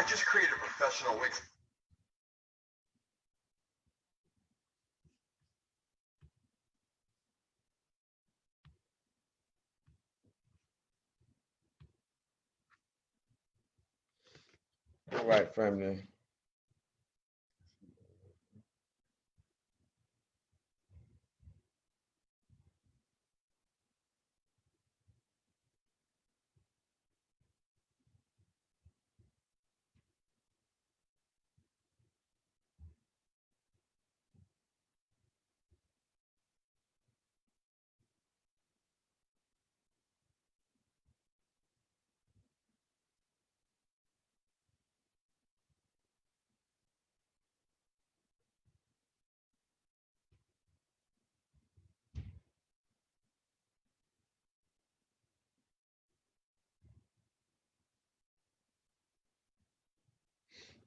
just created a professional wig. All right, family.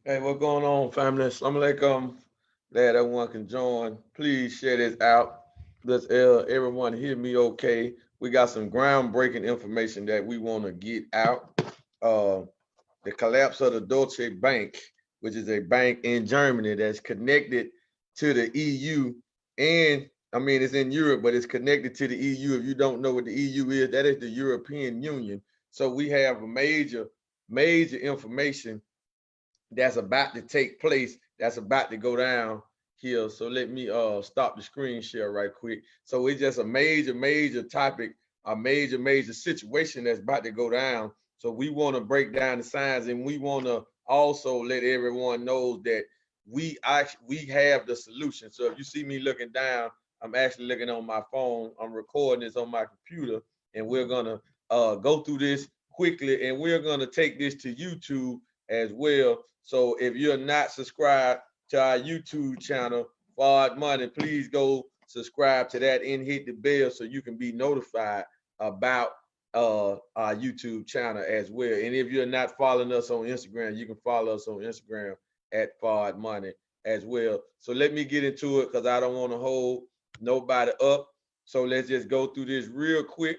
Hey, what's going on, family? Assalamu alaikum. Glad everyone can join. Please share this out. Let's everyone hear me okay. We got some groundbreaking information that we want to get out. The collapse of the Deutsche Bank, which is a bank in Germany that's connected to the EU. And I mean, it's in Europe, but it's connected to the EU. If you don't know what the EU is, that is the European Union. So we have a major information that's about to take place, that's about to go down here. So let me stop the screen share right quick. So it's just a major topic, a major situation that's about to go down. So we want to break down the signs, and we want to also let everyone know that we have the solution. So if you see me looking down, I'm actually looking on my phone. I'm recording this on my computer, and we're gonna go through this quickly, and we're gonna take this to YouTube as well. So if you're not subscribed to our YouTube channel, Fard Money, please go subscribe to that and hit the bell so you can be notified about our YouTube channel as well. And if you're not following us on Instagram, you can follow us on Instagram at Fard Money as well. So let me get into it because I don't want to hold nobody up. So let's just go through this real quick.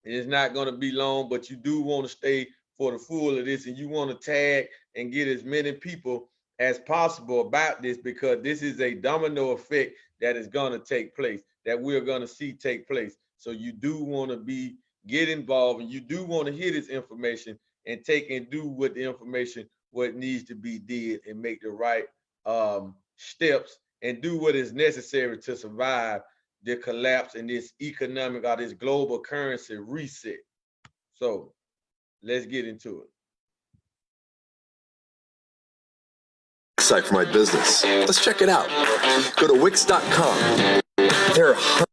It's not going to be long, but you do want to stay for the full of this, and you want to tag and get as many people as possible about this, because this is a domino effect that is going to take place, that we're going to see take place. So you do want to get involved, and you do want to hear this information and take and do what the information, what needs to be did, and make the right steps and do what is necessary to survive the collapse in this economic or this global currency reset. So let's get into it. Site for my business. Let's check it out. Go to Wix.com. There are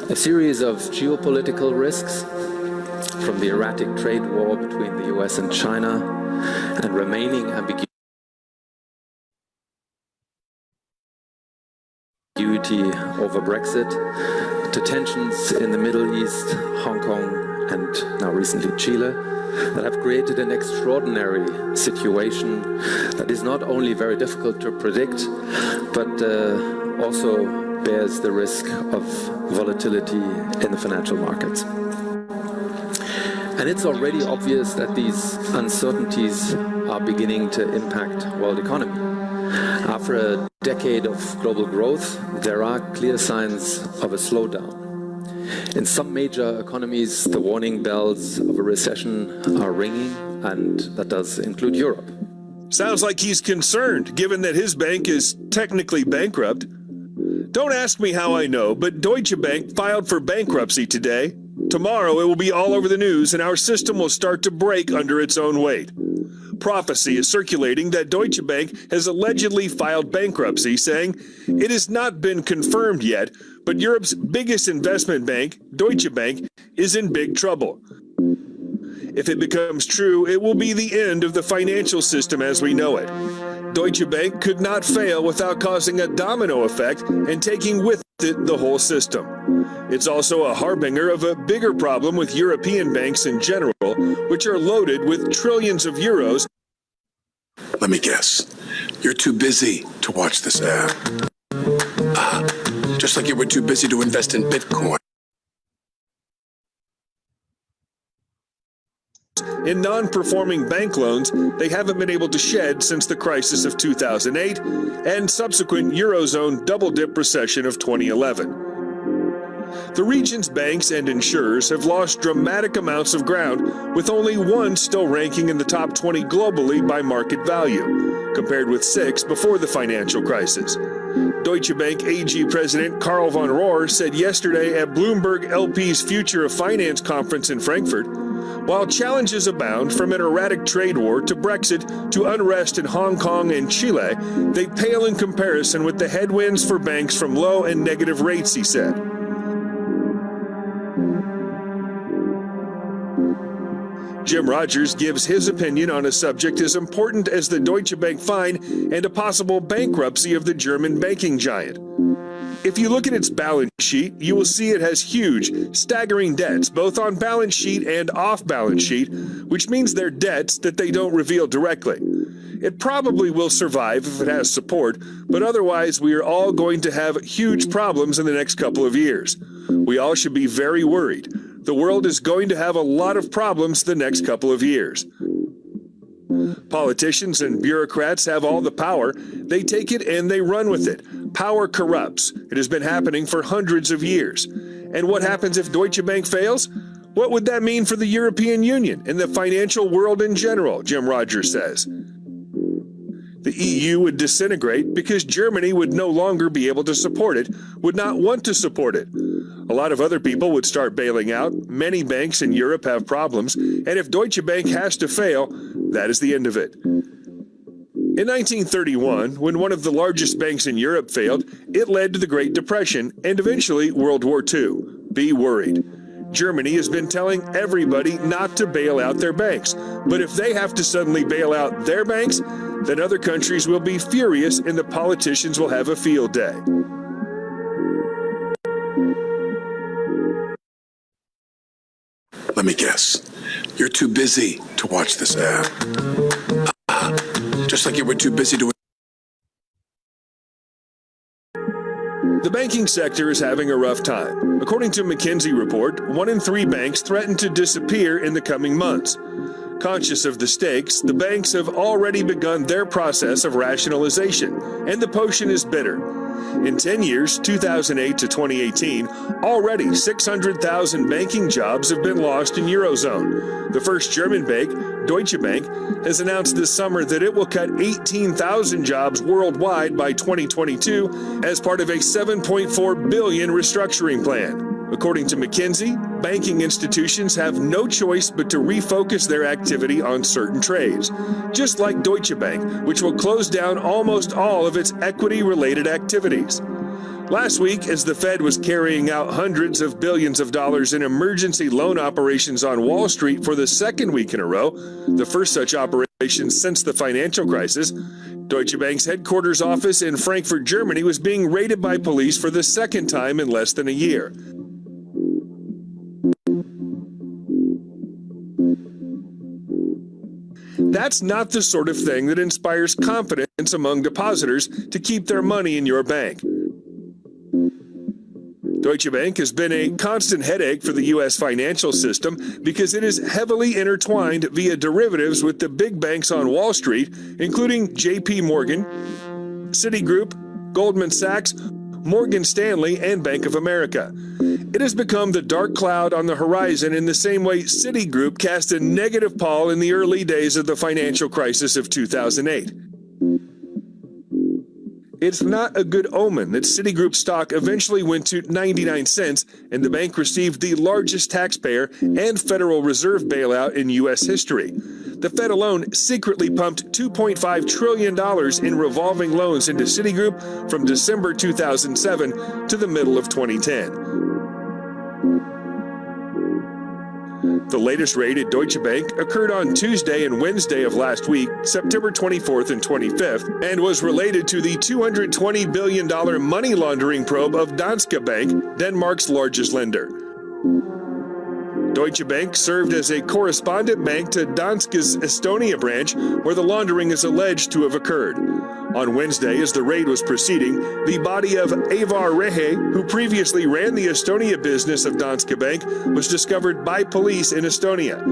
a series of geopolitical risks, from the erratic trade war between the US and China and remaining ambiguity over Brexit, to tensions in the Middle East, Hong Kong, and now recently Chile, that have created an extraordinary situation that is not only very difficult to predict, but also bears the risk of volatility in the financial markets. And it's already obvious that these uncertainties are beginning to impact world economy. After a decade of global growth, there are clear signs of a slowdown. In some major economies, the warning bells of a recession are ringing, and that does include Europe. Sounds like he's concerned, given that his bank is technically bankrupt. Don't ask me how I know, but Deutsche Bank filed for bankruptcy today. Tomorrow it will be all over the news, and our system will start to break under its own weight. Prophecy is circulating that Deutsche Bank has allegedly filed bankruptcy, saying it has not been confirmed yet, But Europe's biggest investment bank, Deutsche Bank, is in big trouble. If it becomes true, it will be the end of the financial system as we know it. Deutsche Bank could not fail without causing a domino effect and taking with it the whole system. It's also a harbinger of a bigger problem with European banks in general, which are loaded with trillions of euros. Let me guess. You're too busy to watch this ad. Just like you were too busy to invest in Bitcoin. In non-performing bank loans they haven't been able to shed since the crisis of 2008 and subsequent Eurozone double-dip recession of 2011. The region's banks and insurers have lost dramatic amounts of ground, with only one still ranking in the top 20 globally by market value, compared with 6 before the financial crisis. Deutsche Bank AG President Karl von Rohr said yesterday at Bloomberg LP's Future of Finance conference in Frankfurt, while challenges abound from an erratic trade war to Brexit to unrest in Hong Kong and Chile, they pale in comparison with the headwinds for banks from low and negative rates, he said. Jim Rogers gives his opinion on a subject as important as the Deutsche Bank fine and a possible bankruptcy of the German banking giant. If you look at its balance sheet, you will see it has huge, staggering debts, both on balance sheet and off balance sheet, which means they're debts that they don't reveal directly. It probably will survive if it has support, but otherwise we are all going to have huge problems in the next couple of years. We all should be very worried. The world is going to have a lot of problems the next couple of years. Politicians and bureaucrats have all the power. They take it and they run with it. Power corrupts. It has been happening for hundreds of years. And what happens if Deutsche Bank fails? What would that mean for the European Union and the financial world in general, Jim Rogers says. The EU would disintegrate because Germany would no longer be able to support it, would not want to support it. A lot of other people would start bailing out. Many banks in Europe have problems, and if Deutsche Bank has to fail, that is the end of it. In 1931, when one of the largest banks in Europe failed, it led to the Great Depression and eventually World War II. Be worried. Germany has been telling everybody not to bail out their banks, but if they have to suddenly bail out their banks, then other countries will be furious and the politicians will have a field day. Let me guess. You're too busy to watch this ad. Just like you were too busy to... The banking sector is having a rough time. According to a McKinsey report, 1 in 3 banks threaten to disappear in the coming months. Conscious of the stakes, the banks have already begun their process of rationalization, and the potion is bitter. In 10 years, 2008 to 2018, already 600,000 banking jobs have been lost in Eurozone. The first German bank, Deutsche Bank, has announced this summer that it will cut 18,000 jobs worldwide by 2022 as part of a $7.4 billion restructuring plan. According to McKinsey, banking institutions have no choice but to refocus their activity on certain trades, just like Deutsche Bank, which will close down almost all of its equity-related activities. Last week, as the Fed was carrying out hundreds of billions of dollars in emergency loan operations on Wall Street for the second week in a row, the first such operation since the financial crisis, Deutsche Bank's headquarters office in Frankfurt, Germany was being raided by police for the second time in less than a year. That's not the sort of thing that inspires confidence among depositors to keep their money in your bank. Deutsche Bank has been a constant headache for the U.S. financial system because it is heavily intertwined via derivatives with the big banks on Wall Street, including J.P. Morgan, Citigroup, Goldman Sachs, Morgan Stanley, and Bank of America. It has become the dark cloud on the horizon in the same way Citigroup cast a negative pall in the early days of the financial crisis of 2008. It's not a good omen that Citigroup stock eventually went to 99 cents and the bank received the largest taxpayer and Federal Reserve bailout in U.S. history. The Fed alone secretly pumped $2.5 trillion in revolving loans into Citigroup from December 2007 to the middle of 2010. The latest raid at Deutsche Bank occurred on Tuesday and Wednesday of last week, September 24th and 25th, and was related to the $220 billion money laundering probe of Danske Bank, Denmark's largest lender. Deutsche Bank served as a correspondent bank to Danske's Estonia branch, where the laundering is alleged to have occurred. On Wednesday, as the raid was proceeding, the body of Ivar Rehe, who previously ran the Estonia business of Danske Bank, was discovered by police in Estonia.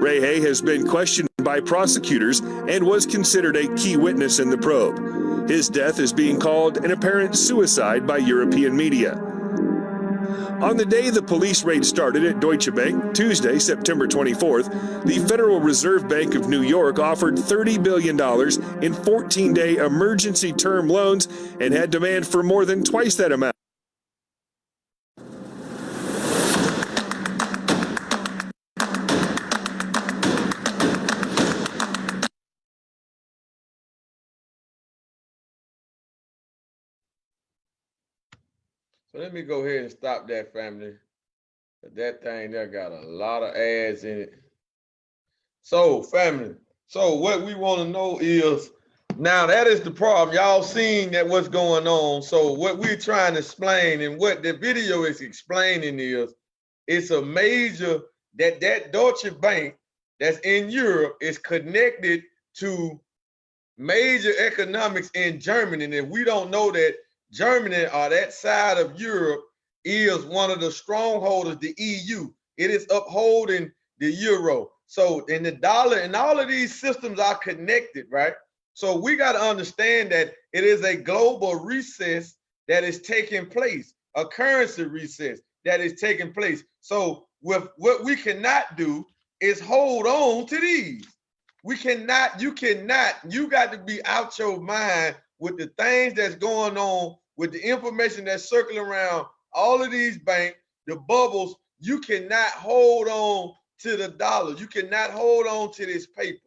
Rehe has been questioned by prosecutors and was considered a key witness in the probe. His death is being called an apparent suicide by European media. On the day the police raid started at Deutsche Bank, Tuesday, September 24th, the Federal Reserve Bank of New York offered $30 billion in 14-day emergency term loans and had demand for more than twice that amount. So let me go ahead and stop that, family. That thing there got a lot of ads in it. So, family, so what we want to know is, now that is the problem. Y'all seen that what's going on. So what we're trying to explain and what the video is explaining is, it's a major, that Deutsche Bank that's in Europe is connected to major economics in Germany. And if we don't know that Germany or that side of Europe is one of the strongholders, the EU. It is upholding the euro. So, and the dollar and all of these systems are connected, right? So we got to understand that it is a global recess that is taking place, a currency recess that is taking place. So with what we cannot do is hold on to these. We cannot, you got to be out your mind with the things that's going on, with the information that's circling around all of these banks, the bubbles. You cannot hold on to the dollar. You cannot hold on to this paper,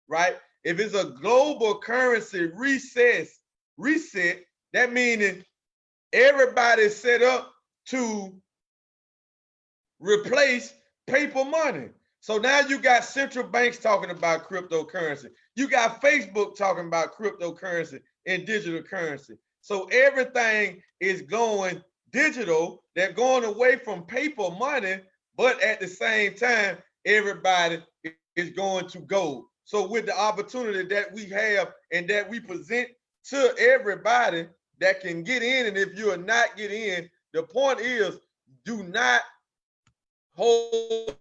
right? If it's a global currency reset, that meaning everybody's set up to replace paper money. So now you got central banks talking about cryptocurrency. You got Facebook talking about cryptocurrency and digital currency. So everything is going digital. They're going away from paper money, but at the same time, everybody is going to gold. So with the opportunity that we have and that we present to everybody that can get in, and if you are not getting in, the point is, do not hold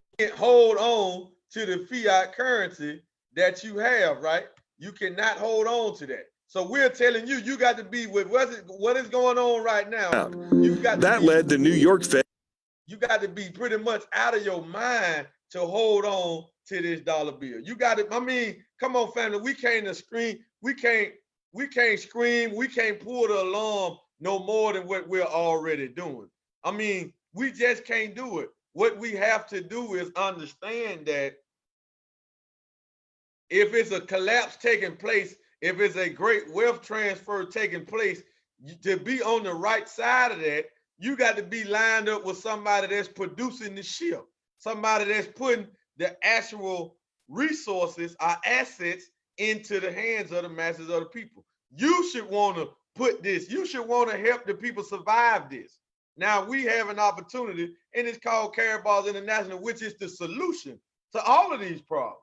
on to the fiat currency that you have, right? You cannot hold on to that. So we're telling you, you got to be with what is going on right now. You got that led the New York Fed. You got to be pretty much out of your mind to hold on to this dollar bill. You got to, I mean, come on, family. We can't scream. We can't scream. We can't pull the alarm no more than what we're already doing. I mean, we just can't do it. What we have to do is understand that if it's a collapse taking place, if it's a great wealth transfer taking place, to be on the right side of that, you got to be lined up with somebody that's producing the ship, somebody that's putting the actual resources, our assets, into the hands of the masses of the people. You should want to put this, you should want to help the people survive this. Now we have an opportunity, and it's called Caraballs International, which is the solution to all of these problems.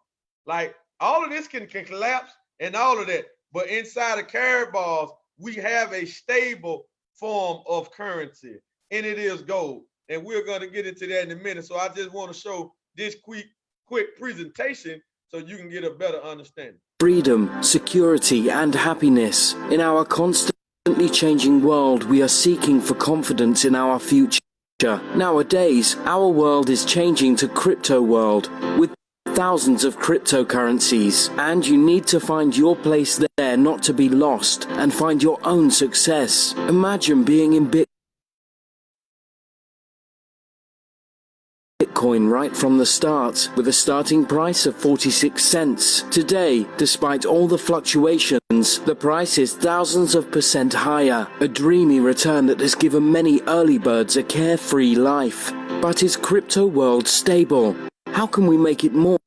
Like, all of this can collapse and all of that, but inside of Caraballs, we have a stable form of currency, and it is gold. And we're going to get into that in a minute. So I just want to show this quick presentation so you can get a better understanding. Freedom, security, and happiness. In our constantly changing world, we are seeking for confidence in our future. Nowadays, our world is changing to crypto world, with thousands of cryptocurrencies, and you need to find your place there not to be lost and find your own success. Imagine being in Bitcoin right from the start, with a starting price of 46 cents. Today, despite all the fluctuations, the price is thousands of % higher, a dreamy return that has given many early birds a carefree life. But is crypto world stable? How can we make it more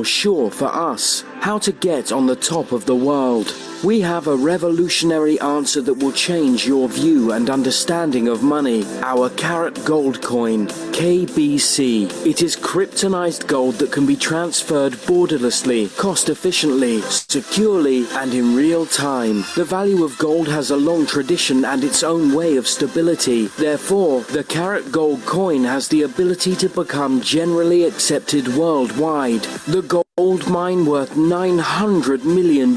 sure for us? How to get on the top of the world? We have a revolutionary answer that will change your view and understanding of money. Our Carat Gold Coin, KBC. It is kryptonized gold that can be transferred borderlessly, cost-efficiently, securely, and in real time. The value of gold has a long tradition and its own way of stability. Therefore, the Carat Gold Coin has the ability to become generally accepted worldwide. The gold mine worth $900 million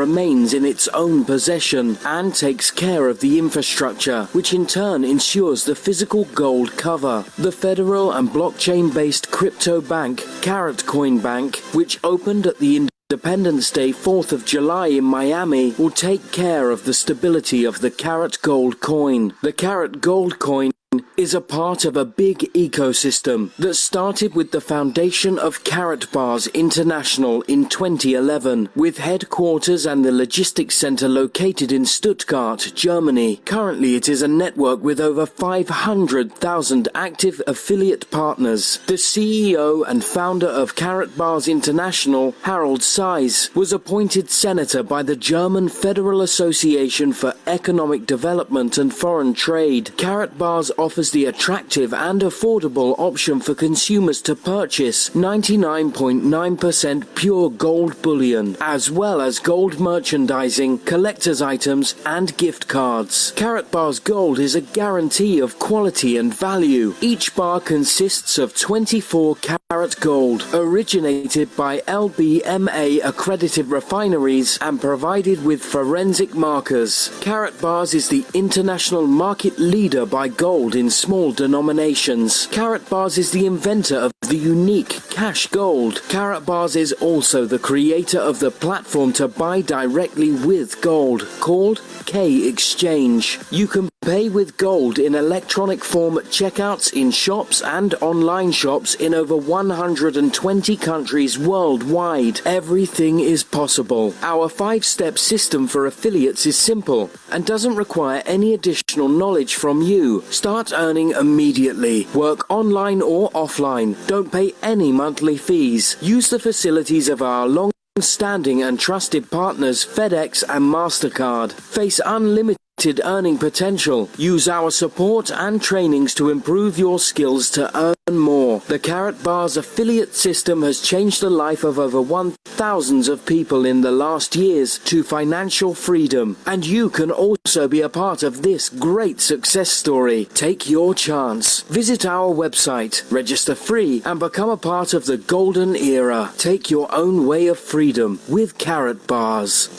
remains in its own possession and takes care of the infrastructure, which in turn ensures the physical gold cover. The federal and blockchain-based crypto bank, Carat Coin Bank, which opened at the Independence Day 4th of July in Miami, will take care of the stability of the Carat Gold Coin. The Carat Gold Coin is a part of a big ecosystem that started with the foundation of Karatbars International in 2011, with headquarters and the logistics center located in Stuttgart, Germany. Currently, it is a network with over 500,000 active affiliate partners. The CEO and founder of Karatbars International, Harold Seiss, was appointed senator by the German Federal Association for Economic Development and Foreign Trade. Karatbars offers the attractive and affordable option for consumers to purchase 99.9% pure gold bullion, as well as gold merchandising, collector's items, and gift cards. Karatbars Gold is a guarantee of quality and value. Each bar consists of 24 karat gold, originated by LBMA accredited refineries and provided with forensic markers. Karatbars is the international market leader by gold in small denominations. Karatbars is the inventor of the unique cash gold. Karatbars is also the creator of the platform to buy directly with gold, called K Exchange. You can pay with gold in electronic form at checkouts in shops and online shops in over 120 countries worldwide. Everything is possible. Our 5-step system for affiliates is simple and doesn't require any additional knowledge from you. Start earning immediately. Work online or offline. Don't pay any monthly fees. Use the facilities of our long-standing and trusted partners FedEx and MasterCard. Face unlimited earning potential. Use our support and trainings to improve your skills to earn more. The Karatbars affiliate system has changed the life of over 1,000 of people in the last years to financial freedom, and you can also be a part of this great success story. Take your chance. Visit our website, register free, and become a part of the golden era. Take your own way of freedom with Karatbars.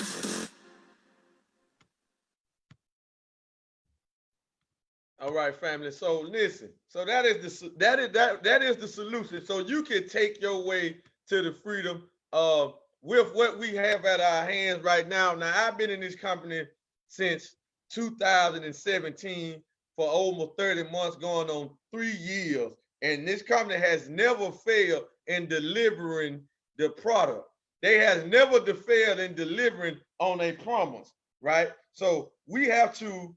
All right, family. So listen. So that is the solution. So you can take your way to the freedom with what we have at our hands right now. Now, I've been in this company since 2017 for almost 30 months, going on 3 years, and this company has never failed in delivering the product. They has never failed in delivering on a promise, right? So we have to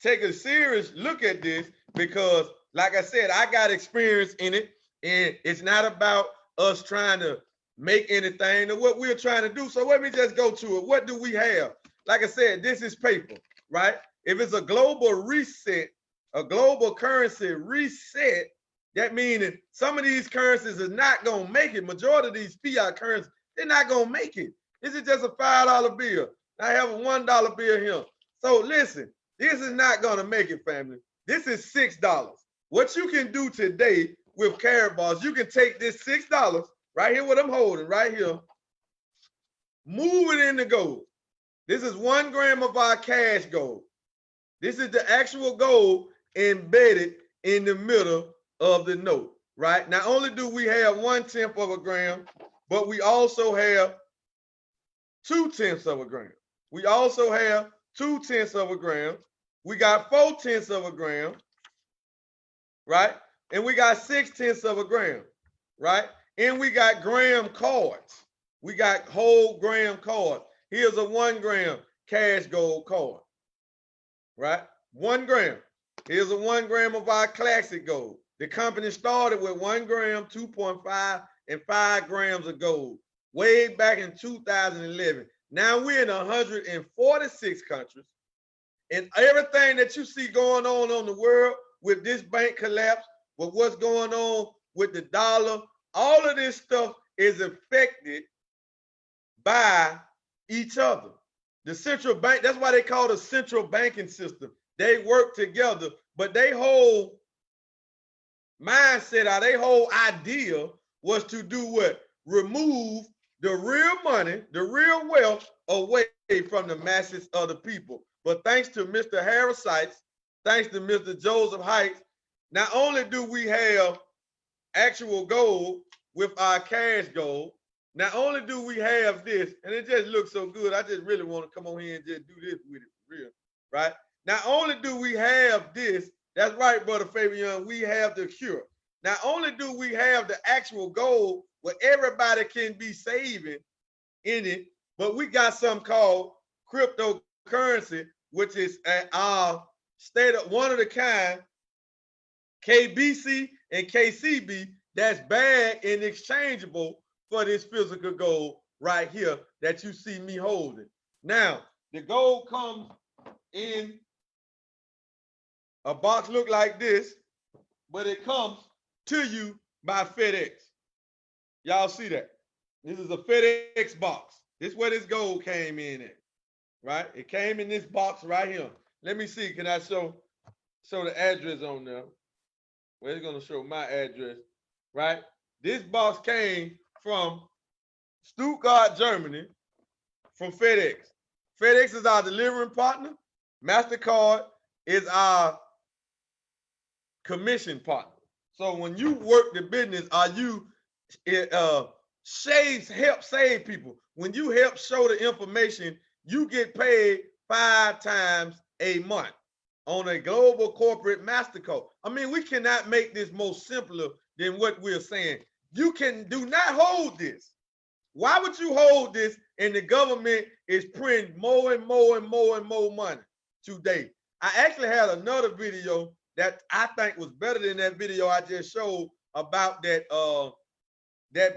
take a serious look at this because, like I said, I got experience in it, and it's not about us trying to make anything or what we're trying to do. So let me just go to it. What do we have? Like I said, this is paper, right? If it's a global reset, a global currency reset, that means that some of these currencies is not going to make it. Majority of these fiat currencies, they're not going to make it. This is just a $5 bill. I have a $1 bill here. So listen, this is not going to make it, family. This is $6. What you can do today with Karatbars, you can take this $6 right here, what I'm holding right here, move it into gold. This is 1 gram of our cash gold. This is the actual gold embedded in the middle of the note, right? Not only do we have 1/10 of a gram, but we also have 2/10 of a gram. We also have 2/10 of a gram. We got 4/10 of a gram, right? And we got 6/10 of a gram, right? And we got gram cards. We got whole gram cards. Here's a 1 gram cash gold card, right? 1 gram. Here's a 1 gram of our classic gold. The company started with 1 gram, 2.5, and 5 grams of gold way back in 2011. Now we're in 146 countries. And everything that you see going on the world with this bank collapse, with what's going on with the dollar, all of this stuff is affected by each other. The central bank, that's why they call it a central banking system. They work together, but they whole mindset, their whole idea was to do what? Remove the real money, the real wealth away from the masses of the people. But thanks to Mr. Harris Sykes, thanks to Mr. Joseph Heights, not only do we have actual gold with our cash gold, not only do we have this, and it just looks so good, I just really want to come on here and just do this with it for real, right? Not only do we have this, that's right, Brother Fabian, we have the cure. Not only do we have the actual gold where everybody can be saving in it, but we got something called cryptocurrency, which is our state of one of the kind, KBC and KCB, that's bagged and exchangeable for this physical gold right here that you see me holding. Now, the gold comes in a box look like this, but it comes to you by FedEx. Y'all see that? This is a FedEx box. This is where this gold came in at, right? It came in this box right here. Let me see, can I show the address on there? Well, it's gonna show my address, right? This box came from Stuttgart, Germany, from FedEx. FedEx is our delivering partner. MasterCard is our commission partner. So when you work the business, help save people. When you help show the information, you get paid 5 times a month on a global corporate MasterCard. I mean, we cannot make this more simpler than what we're saying. You do not hold this. Why would you hold this and the government is printing more and more and more and more money today? I actually had another video that I think was better than that video I just showed about that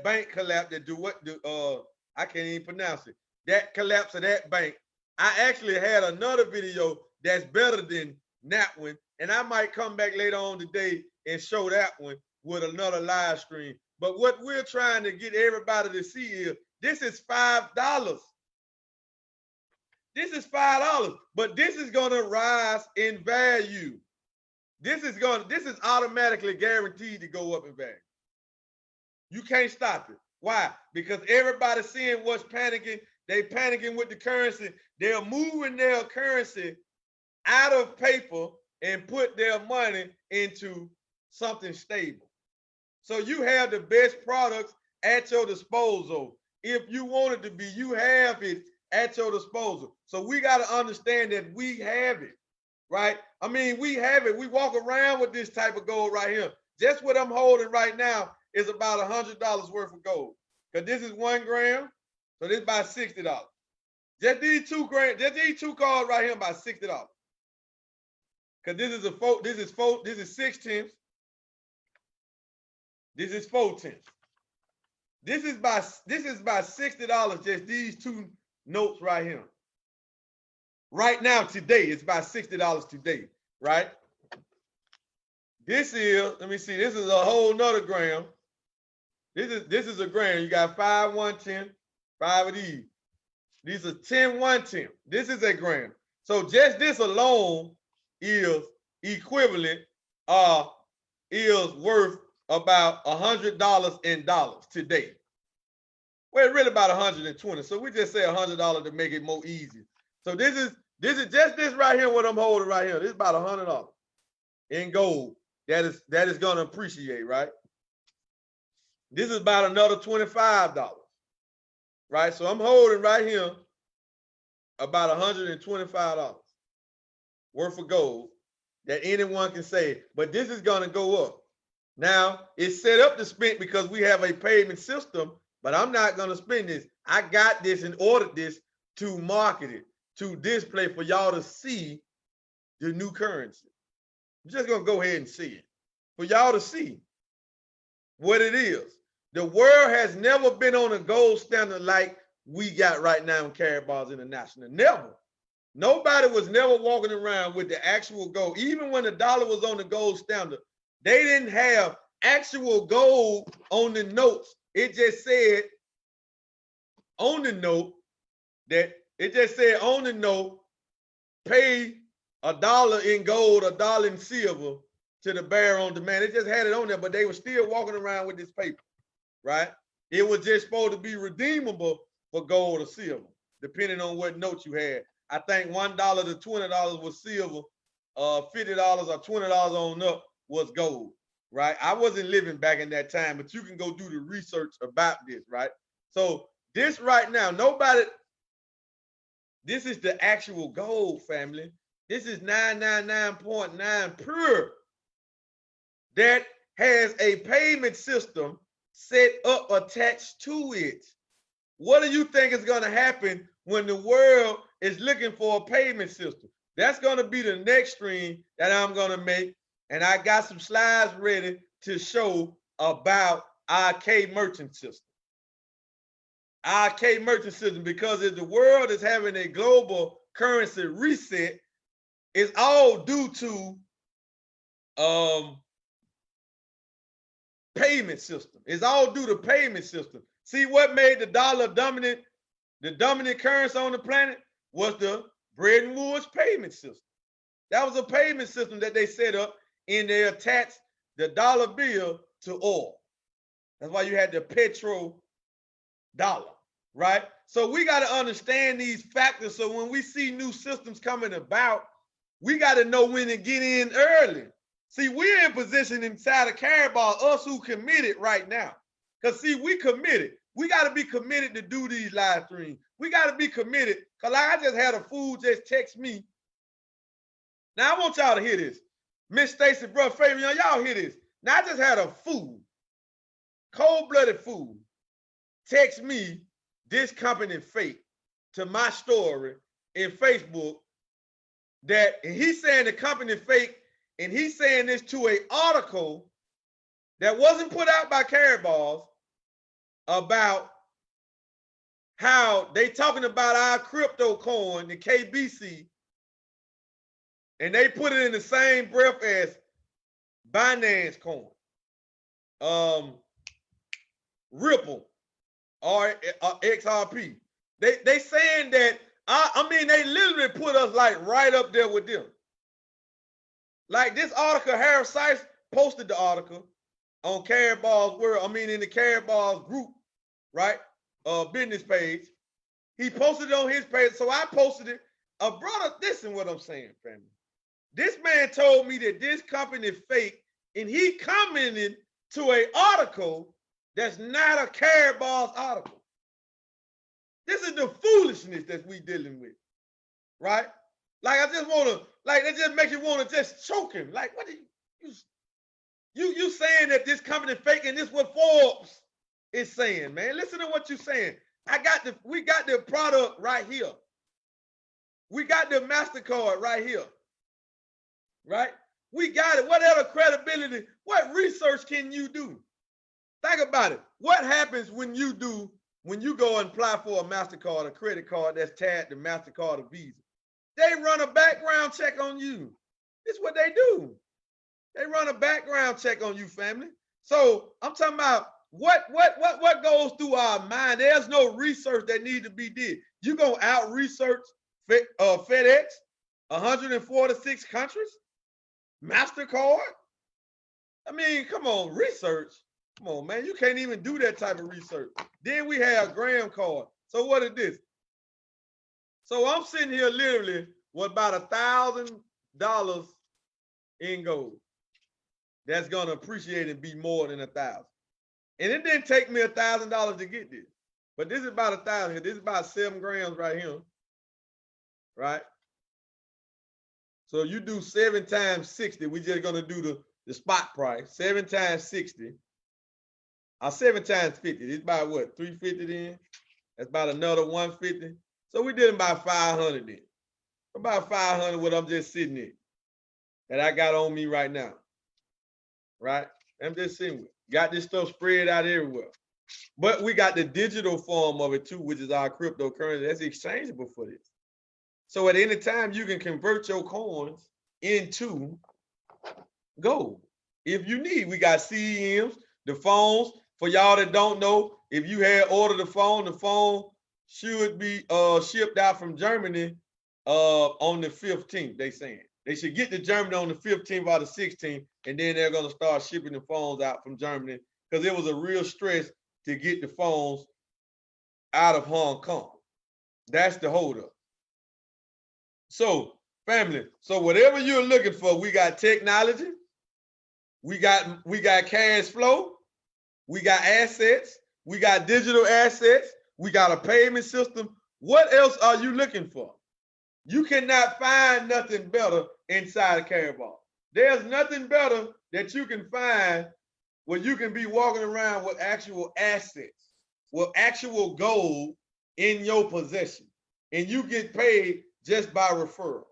bank collapse I can't even pronounce it. That collapse of that bank. I actually had another video that's better than that one, and I might come back later on today and show that one with another live stream. But what we're trying to get everybody to see is this is $5. This is $5, but this is gonna rise in value. This is automatically guaranteed to go up in value. You can't stop it. Why? Because everybody's seeing what's panicking. They panicking with the currency. They're moving their currency out of paper and put their money into something stable. So you have the best products at your disposal. If you want it to be, you have it at your disposal. So we got to understand that we have it, right? I mean, we have it. We walk around with this type of gold right here. Just what I'm holding right now is about $100 worth of gold. Because this is 1 gram, so this is about $60. Just these 2 grams, just these 2 cards right here about $60. Because this is 6/10. This is 4/10. This is about $60, just these 2 notes right here. Right now, today, it's about $60 today, right? This is, let me see, this is a whole nother gram. This is a gram. You got 5 1/10, 5 of these. These are 10 1/10. This is a gram. So just this alone is equivalent, is worth about $100 in dollars today. Well, really about 120. So we just say $100 to make it more easy. So this is just this right here, what I'm holding right here. This is about $100 in gold. that is going to appreciate, right? This is about another $25, right? So I'm holding right here about $125 worth of gold that anyone can say, but this is going to go up. Now, it's set up to spend because we have a payment system, but I'm not going to spend this. I got this and ordered this to market it, to display for y'all to see the new currency. I'm just going to go ahead and see it for y'all to see what it is. The world has never been on a gold standard like we got right now in Karatbars International. Never. Nobody was never walking around with the actual gold. Even when the dollar was on the gold standard, they didn't have actual gold on the notes. It just said on the note pay $1 in gold, $1 in silver to the bearer on demand. It just had it on there, but they were still walking around with this paper, right? It was just supposed to be redeemable for gold or silver, depending on what note you had. I think $1 to $20 was silver, $50 or $20 on up was gold, right? I wasn't living back in that time, but you can go do the research about this, right? So this right now, this is the actual gold, family. This is 999.9 pure that has a payment system set up attached to it. What do you think is going to happen when the world is looking for a payment system? That's going to be the next stream that I'm going to make. And I got some slides ready to show about our K merchant system. Our K merchant system, because if the world is having a global currency reset, it's all due to payment system. It's all due to payment system. See, what made the dollar dominant, the dominant currency on the planet was the Bretton Woods payment system. That was a payment system that they set up, and they attached the dollar bill to oil. That's why you had the petro dollar, right? So we got to understand these factors. So when we see new systems coming about, we got to know when to get in early. See, we're in position inside of Karatbars, us who committed right now. Because see, we committed. We got to be committed to do these live streams. We got to be committed. Because like I just had a fool just text me. Now I want y'all to hear this. Miss Stacy, bro, Fabian, y'all hear this. Now I just had a fool, cold-blooded fool, text me this company fake to my story in Facebook that, and he's saying the company fake, and he's saying this to an article that wasn't put out by Karatbars about how they talking about our crypto coin, the KBC, and they put it in the same breath as Binance coin, Ripple, or XRP. They saying that, I mean, they literally put us like right up there with them. Like this article, Harris Sykes posted the article on Karatbars World, I mean in the Karatbars group, right? Business page. He posted it on his page, so I posted it. Brother, listen what I'm saying, family. This man told me that this company is fake, and he commented to an article that's not a Karatbars article. This is the foolishness that we dealing with, right? Like I just want to, like it just makes you want to just choke him. Like what are you saying that this company fake, and this what Forbes is saying, man? Listen to what you're saying. We got the product right here. We got the MasterCard right here. Right? We got it. What other credibility? What research can you do? Think about it. What happens when you go and apply for a MasterCard, a credit card that's tagged to MasterCard or Visa? They run a background check on you. This is what they do. They run a background check on you, family. So I'm talking about what goes through our mind. There's no research that needs to be did. You gonna out research FedEx, 146 countries, MasterCard. I mean, come on, research. Come on, man. You can't even do that type of research. Then we have Graham card. So what is this? So I'm sitting here literally with about $1,000 in gold. that's gonna appreciate and be more than 1,000. And it didn't take me $1,000 to get this, but this is about 1,000. This is about 7 grams right here, right? So you do 7 times 60. We're just gonna do the spot price. 7 times 60. 7 times 50. It's about what? 350 then? That's about another 150. So we did about 500 then. About 500 what I'm just sitting in that I got on me right now. Right? I'm just sitting with. Got this stuff spread out everywhere. But we got the digital form of it too, which is our cryptocurrency. That's exchangeable for this. So at any time, you can convert your coins into gold. If you need, we got CEMs, the phones. For y'all that don't know, if you had ordered the phone should be shipped out from Germany on the 15th, they saying. They should get to Germany on the 15th or the 16th, and then they're going to start shipping the phones out from Germany because it was a real stress to get the phones out of Hong Kong. That's the holdup. So, family, so whatever you're looking for, we got technology, we got cash flow, we got assets, we got digital assets, we got a payment system. What else are you looking for? You cannot find nothing better inside of Karatbar. There's nothing better that you can find where you can be walking around with actual assets, with actual gold in your possession, and you get paid just by referral.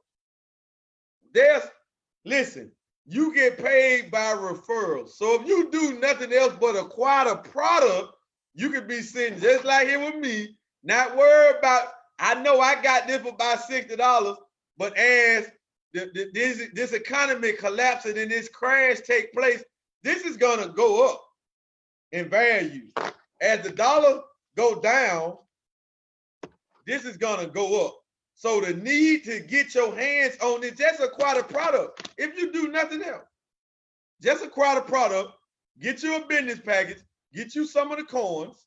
Listen, you get paid by referrals. So if you do nothing else but acquire a product, you could be sitting just like here with me, not worried about, I know I got this for about $60, but as this economy collapses and this crash take place, this is gonna go up in value. As the dollar go down, this is gonna go up. So the need to get your hands on it, just acquire the product. If you do nothing else, just acquire the product, get you a business package, get you some of the coins,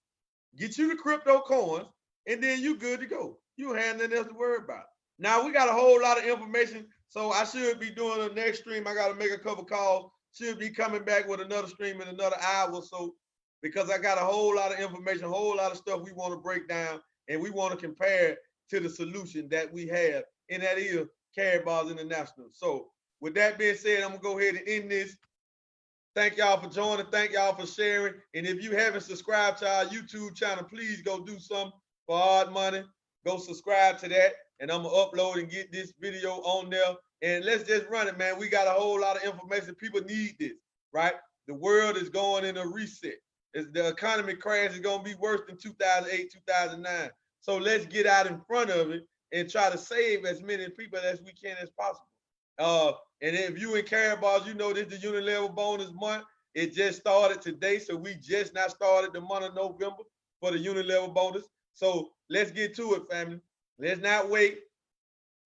get you the crypto coins, and then you good to go. You have nothing else to worry about. Now we got a whole lot of information, so I should be doing the next stream. I got to make a couple calls. Should be coming back with another stream in another hour or so, because I got a whole lot of information, a whole lot of stuff we want to break down, and we want to compare to the solution that we have, and that is Karatbar International. So with that being said, I'm gonna go ahead and end this. Thank y'all for joining. Thank y'all for sharing. And if you haven't subscribed to our YouTube channel, please go do something for hard money. Go subscribe to that, and I'm gonna upload and get this video on there. And let's just run it, man. We got a whole lot of information. People need this, right? The world is going in a reset. The economy crash is gonna be worse than 2008, 2009. So let's get out in front of it and try to save as many people as we can as possible. And if you in Karatbar, you know this is the Unilevel bonus month. It just started today, so we just not started the month of November for the Unilevel bonus. So let's get to it, family. Let's not wait.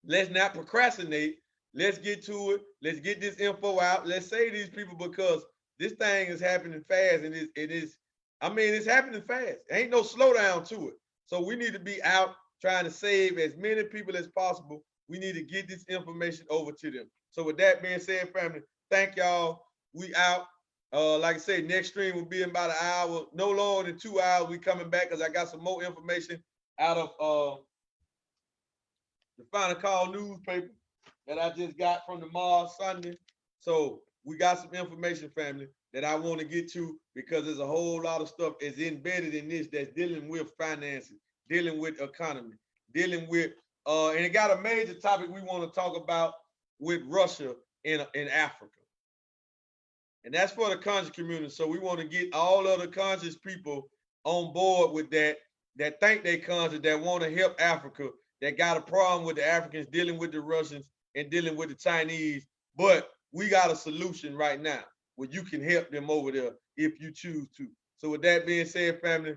Let's not procrastinate. Let's get to it. Let's get this info out. Let's save these people, because this thing is happening fast, and it's happening fast. Ain't no slowdown to it. So we need to be out trying to save as many people as possible. We need to get this information over to them. So with that being said, family, thank y'all. We out. Like I said, next stream will be in about an hour, no longer than 2 hours. We coming back because I got some more information out of the Final Call newspaper that I just got from the Mars Sunday. So we got some information, family, that I want to get to, because there's a whole lot of stuff is embedded in this that's dealing with finances, dealing with economy, dealing with, and it got a major topic we want to talk about with Russia in Africa. And that's for the conscious community. So we want to get all of the conscious people on board with that think they conscious, that want to help Africa, that got a problem with the Africans dealing with the Russians and dealing with the Chinese. But we got a solution right now where you can help them over there if you choose to. So with that being said, family,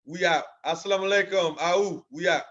we out. Assalamu alaikum. We out.